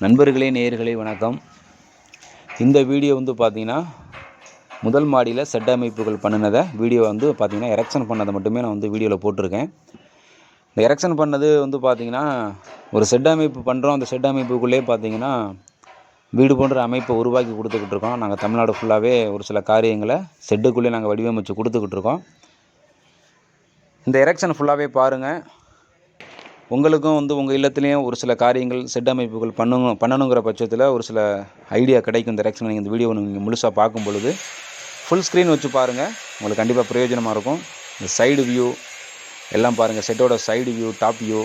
நண்பர்களே, நேயர்களே வணக்கம். இந்த வீடியோ வந்து பார்த்தீங்கன்னா, முதல் மாடியில் செட் அமைப்புகள் பண்ணினதை வீடியோ வந்து பார்த்தீங்கன்னா, எரெக்ஷன் பண்ணதை மட்டுமே நான் வந்து வீடியோவில் போட்டிருக்கேன். இந்த எரெக்ஷன் பண்ணது வந்து பார்த்தீங்கன்னா, ஒரு செட் அமைப்பு பண்ணுறோம். அந்த செட் அமைப்புக்குள்ளேயே பார்த்தீங்கன்னா, வீடு போன்ற அமைப்பை உருவாக்கி கொடுத்துக்கிட்டு இருக்கோம். நாங்கள் தமிழ்நாடு ஃபுல்லாகவே ஒரு சில காரியங்களை செட்டுக்குள்ளேயே நாங்கள் வடிவமைச்சு கொடுத்துக்கிட்டு இருக்கோம். இந்த எரெக்ஷன் ஃபுல்லாகவே பாருங்கள். உங்களுக்கும் வந்து உங்கள் இல்லத்துலேயும் ஒரு சில காரியங்கள் செட் அமைப்புகள் பண்ணணுங்கிற பட்சத்தில் ஒரு சில ஐடியா கிடைக்கும். இந்த எரெக்ஷன் நீங்கள் இந்த வீடியோ நீங்கள் முழுசாக பார்க்கும் பொழுது ஃபுல் ஸ்க்ரீன் வச்சு பாருங்கள். உங்களுக்கு கண்டிப்பாக பிரயோஜனமாக இருக்கும். இந்த சைடு வியூ எல்லாம் பாருங்கள். செட்டோட side view, top view,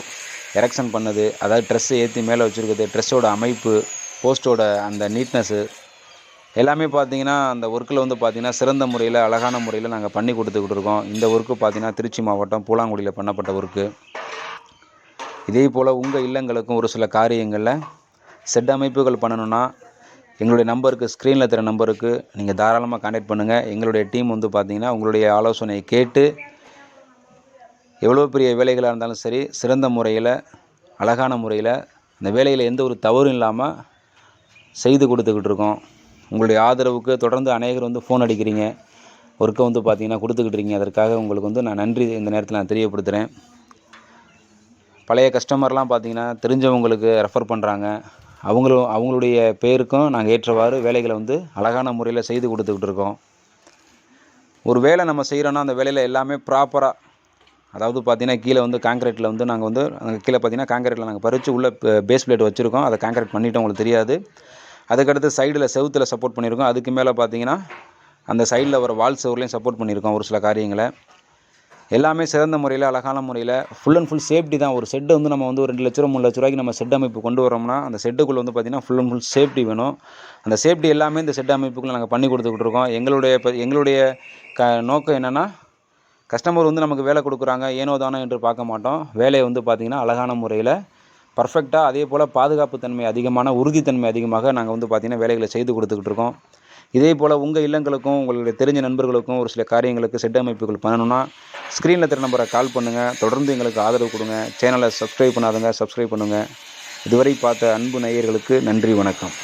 erection பண்ணது, அதாவது ட்ரெஸ்ஸை ஏற்றி மேலே வச்சுருக்குது, ட்ரெஸ்ஸோட அமைப்பு, போஸ்ட்டோட அந்த நீட்னஸ்ஸு எல்லாமே பார்த்தீங்கன்னா, அந்த ஒர்க்கில் வந்து பார்த்தீங்கன்னா சிறந்த முறையில், அழகான முறையில் நாங்கள் பண்ணி கொடுத்துக்கிட்டு இருக்கோம். இந்த ஒர்க்கு பார்த்தீங்கன்னா திருச்சி மாவட்டம் பூலாங்குடியில் பண்ணப்பட்ட ஒர்க்கு. இதே போல் உங்கள் இல்லங்களுக்கும் ஒரு சில காரியங்களில் செட் அமைப்புகள் பண்ணணுன்னா எங்களுடைய நம்பருக்கு, ஸ்க்ரீனில் தர நம்பருக்கு நீங்கள் தாராளமாக கான்டாக்ட் பண்ணுங்கள். எங்களுடைய டீம் வந்து பார்த்திங்கன்னா உங்களுடைய ஆலோசனையை கேட்டு எவ்வளோ பெரிய வேலைகளாக இருந்தாலும் சரி, சிறந்த முறையில், அழகான முறையில், இந்த வேலையில் எந்த ஒரு தவறும் இல்லாமல் செய்து கொடுத்துக்கிட்டு இருக்கோம். உங்களுடைய ஆதரவுக்கு தொடர்ந்து அநேகர் வந்து ஃபோன் அடிக்கிறீங்க, ஒர்க்கை வந்து பார்த்திங்கன்னா கொடுத்துக்கிட்டு இருக்கீங்க. அதற்காக உங்களுக்கு வந்து நான் நன்றி இந்த நேரத்தில் நான் தெரியப்படுத்துகிறேன். பழைய கஸ்டமர்லாம் பார்த்திங்கன்னா தெரிஞ்சவங்களுக்கு ரெஃபர் பண்ணுறாங்க. அவங்களுடைய பேருக்கும் நாங்கள் ஏற்றவாறு வேலைகளை வந்து அழகான முறையில் செய்து கொடுத்துக்கிட்டு இருக்கோம். ஒரு வேலை நம்ம செய்கிறோன்னா அந்த வேலையில் எல்லாமே ப்ராப்பராக, அதாவது பார்த்திங்கன்னா கீழே வந்து காங்கிரீட்டில் வந்து நாங்கள் வந்து கீழே பார்த்திங்கன்னா காங்கிரீட்டில் நாங்கள் பறித்து உள்ள பேஸ் பிளேட் வச்சுருக்கோம். அதை காங்கிரீட் பண்ணிவிட்டோம், உங்களுக்கு தெரியாது. அதுக்கடுத்து சைடில் செவுத்தில் சப்போர்ட் பண்ணியிருக்கோம். அதுக்கு மேலே பார்த்திங்கன்னா அந்த சைடில் வர வால் செவர்லையும் சப்போர்ட் பண்ணியிருக்கோம் ஒரு சில காரியங்களை. எல்லாமே சிறந்த முறையில், அழகான முறையில், ஃபுல் அண்ட் ஃபுல் சேஃப்டி தான். ஒரு செட்டு வந்து நம்ம வந்து ஒரு 2 லட்ச ரூபா 3 லட்ச ரூபாய்க்கு நம்ம செட் அமைப்பு கொண்டு வரோம்னா அந்த செட்டுக்குள்ளே வந்து பார்த்திங்கன்னா ஃபுல் அண்ட் ஃபுல் சேஃப்டி வேணும். அந்த சேஃப்டி எல்லாமே இந்த செட் அமைப்புக்குள்ளே நாங்கள் பண்ணி கொடுத்துக்கிட்டு இருக்கோம். எங்களுடைய நோக்கம் என்னென்னா, கஸ்டமர் வந்து நமக்கு வேலை கொடுக்குறாங்க ஏனோ தானோ என்று பார்க்க மாட்டோம். வேலையை வந்து பார்த்திங்கன்னா அழகான முறையில், பர்ஃபெக்டாக, அதே போல் பாதுகாப்பு தன்மை அதிகமான, உறுதித்தன்மை அதிகமாக நாங்கள் வந்து பார்த்திங்கன்னா வேலைகளை செய்து கொடுத்துக்கிட்டு இருக்கோம். இதே போல் உங்கள் இல்லங்களுக்கும் உங்களுடைய தெரிஞ்ச நண்பர்களுக்கும் ஒரு சில காரியங்களுக்கு செட் அமைப்புகள் பண்ணணுன்னா ஸ்க்ரீனில் தர நம்பரை கால் பண்ணுங்கள். தொடர்ந்து எங்களுக்கு ஆதரவு கொடுங்க. சேனலை சப்ஸ்கிரைப் பண்ணாதுங்க, சப்ஸ்கிரைப் பண்ணுங்கள். இதுவரை பார்த்த அன்பு நேயர்களுக்கு நன்றி, வணக்கம்.